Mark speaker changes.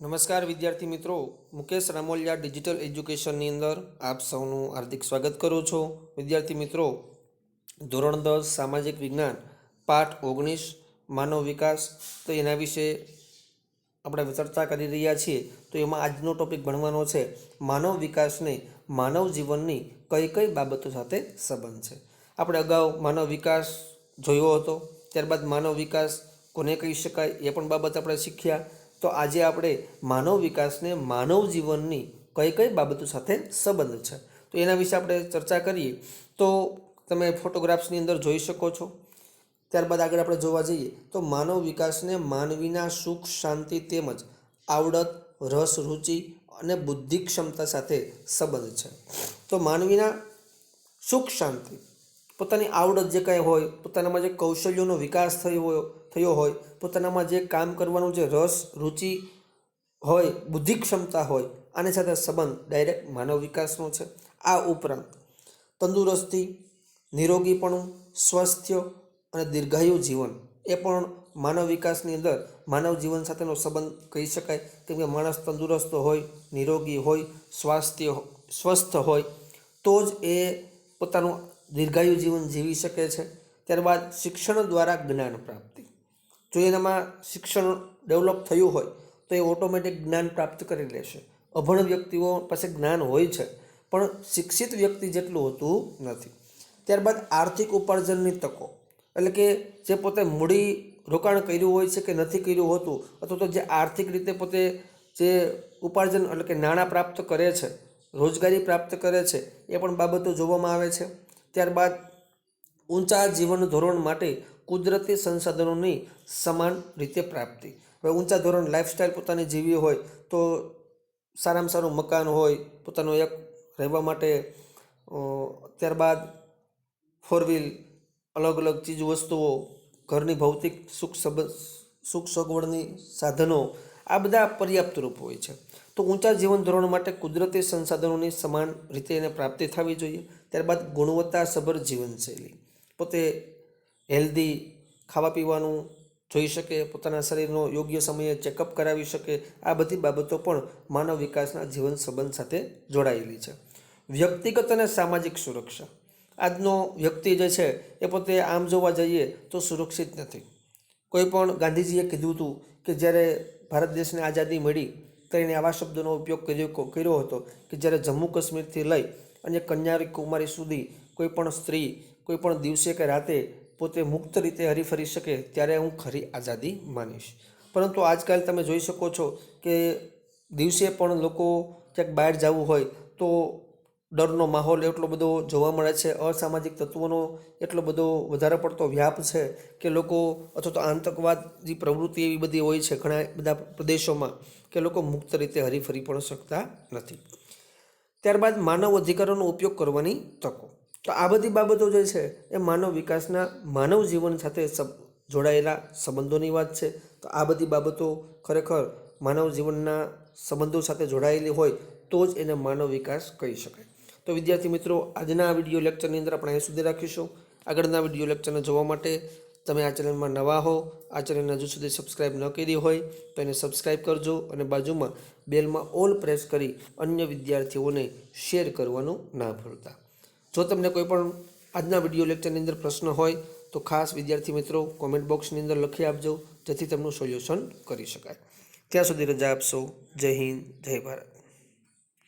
Speaker 1: નમસ્કાર વિદ્યાર્થી મિત્રો, મુકેશ રામોલિયા ડિજિટલ એજ્યુકેશનની અંદર આપ સૌનું હાર્દિક સ્વાગત કરું છું. વિદ્યાર્થી મિત્રો, ધોરણ 10 સામાજિક વિજ્ઞાન પાઠ 19 માનવ વિકાસ, તો એના વિશે આપણે ચર્ચા કરી રહ્યા છીએ. તો એમાં આજનો ટોપિક ભણવાનો છે માનવ વિકાસને માનવ જીવનની કઈ કઈ બાબતો સાથે સંબંધ છે. આપણે અગાઉ માનવ વિકાસ જોયો હતો, ત્યારબાદ માનવ વિકાસ કોને કહી શકાય એ પણ બાબત આપણે શીખ્યા. તો આજે આપણે માનવ વિકાસને માનવ જીવનની કઈ કઈ બાબતો સાથે સંબંધ છે તો એના વિશે આપણે ચર્ચા કરીએ. તો તમે ફોટોગ્રાફ્સની અંદર જોઈ શકો છો. ત્યારબાદ આગળ આપણે જોવા જઈએ તો માનવ વિકાસને માનવીના સુખ શાંતિ તેમજ આવડત, રસ, રુચિ અને બુદ્ધિ ક્ષમતા સાથે સંબંધ છે. તો માનવીના સુખ શાંતિ, પોતાની આવડત જે કાંઈ હોય, પોતાનામાં જે કૌશલ્યોનો વિકાસ થયો હોય, પોતાનામાં જે કામ કરવાનું જે રસ, રુચિ હોય, બુદ્ધિ ક્ષમતા હોય, આની સાથે સંબંધ ડાયરેક્ટ માનવ વિકાસનો છે. આ ઉપરાંત તંદુરસ્તી, નિરોગીપણું, સ્વાસ્થ્ય અને દીર્ઘાયુ જીવન એ પણ માનવ વિકાસની અંદર માનવ જીવન સાથેનો સંબંધ કહી શકાય. કેમ કે માણસ તંદુરસ્ત હોય, નિરોગી હોય, સ્વસ્થ હોય તો જ એ પોતાનું દીર્ઘાયુ જીવન જીવી શકે છે. ત્યારબાદ શિક્ષણ દ્વારા જ્ઞાન પ્રાપ્તિ, જો એનામાં શિક્ષણ ડેવલપ થયું હોય તો એ ઓટોમેટિક જ્ઞાન પ્રાપ્ત કરી લેશે. અભણ વ્યક્તિઓ પાસે જ્ઞાન હોય છે પણ શિક્ષિત વ્યક્તિ જેટલું હોતું નથી. ત્યારબાદ આર્થિક ઉપાર્જનની તકો, એટલે કે જે પોતે મૂડી રોકાણ કર્યું હોય છે કે નથી કર્યું હોતું, અથવા તો જે આર્થિક રીતે પોતે જે ઉપાર્જન એટલે કે નાણાં પ્રાપ્ત કરે છે, રોજગારી પ્રાપ્ત કરે છે, એ પણ બાબતો જોવામાં આવે છે. ત્યારબાદ ઊંચા જીવન ધોરણ માટે કુદરતી સંસાધનોની સમાન રીતે પ્રાપ્તિ. હવે ઊંચા ધોરણ લાઈફસ્ટાઈલ પોતાની જીવી હોય તો સારામાં સારું મકાન હોય, પોતાનું એક રહેવા માટે, ત્યારબાદ ફોર વ્હીલ, અલગ અલગ ચીજ વસ્તુઓ, ઘરની ભૌતિક સુખ સગવડની સાધનો, આ બધા પર્યાપ્ત રૂપ હોય છે. તો ઊંચા જીવન ધોરણ માટે કુદરતી સંસાધનોની સમાન રીતે એને પ્રાપ્તિ થવી જોઈએ. ત્યારબાદ ગુણવત્તાસભર જીવનશૈલી, પોતે હેલ્ધી ખાવા પીવાનું જોઈ શકે, પોતાના શરીરનો યોગ્ય સમયે ચેકઅપ કરાવી શકે. આ બધી બાબતો પણ માનવ વિકાસના જીવન સંબંધ સાથે જોડાયેલી છે. વ્યક્તિગત અને સામાજિક સુરક્ષા, આજનો વ્યક્તિ જે છે એ પોતે આમ જોવા જઈએ તો સુરક્ષિત નથી. કોઈ પણ ગાંધીજીએ કીધું હતું કે જ્યારે ભારત દેશને આઝાદી મળી તો એને આવા શબ્દોનો ઉપયોગ કર્યો હતો કે જ્યારે જમ્મુ કાશ્મીરથી લઈ અને કન્યાકુમારી સુધી કોઈ પણ સ્ત્રી કોઈ પણ દિવસે કે રાતે પોતે મુક્ત રીતે હરીફરી શકે ત્યારે હું ખરી આઝાદી માનીશ. પરંતુ આજકાલ તમે જોઈ શકો છો કે દિવસે પણ લોકો ક્યાંક બહાર જવું હોય તો ડરનો માહોલ એટલો બધો જોવા મળે છે, અસામાજિક તત્વોનો એટલો બધો વધારે પડતો વ્યાપ છે કે લોકો, અથવા તો આતંકવાદી પ્રવૃત્તિ એવી બધી હોય છે ઘણા બધા પ્રદેશોમાં કે લોકો મુક્ત રીતે હરીફરી પણ શકતા નથી. ત્યારબાદ માનવ અધિકારોનો ઉપયોગ કરવાની તકો, તો આ બધી બાબતો જે છે એ માનવ વિકાસના માનવ જીવન સાથે જોડાયેલા સંબંધોની વાત છે. તો આ બધી બાબતો ખરેખર માનવ જીવનના સંબંધો સાથે જોડાયેલી હોય તો જ એને માનવ વિકાસ કહી શકાય. તો વિદ્યાર્થી મિત્રો, આજના આ વિડીયો લેક્ચરની અંદર આપણે અહીં સુધી રાખીશું. આગળના વિડીયો લેક્ચરને જોવા માટે તમે આ ચેનલમાં નવા હો, આ ચેનલને હજુ સુધી સબસ્ક્રાઈબ ન કરી હોય તો એને સબસ્ક્રાઈબ કરજો અને બાજુમાં બેલમાં ઓલ પ્રેસ કરી અન્ય વિદ્યાર્થીઓને શેર કરવાનું ના ભૂલતા. જો તમને કોઈ પણ આજના વિડીયો લેક્ચરની અંદર પ્રશ્ન હોય તો ખાસ વિદ્યાર્થી મિત્રો કોમેન્ટ બોક્સની અંદર લખી આપજો, જેથી તેમનું સોલ્યુશન કરી શકાય. ત્યાં સુધી રજા આપશો. જય હિન્દ, જય ભારત.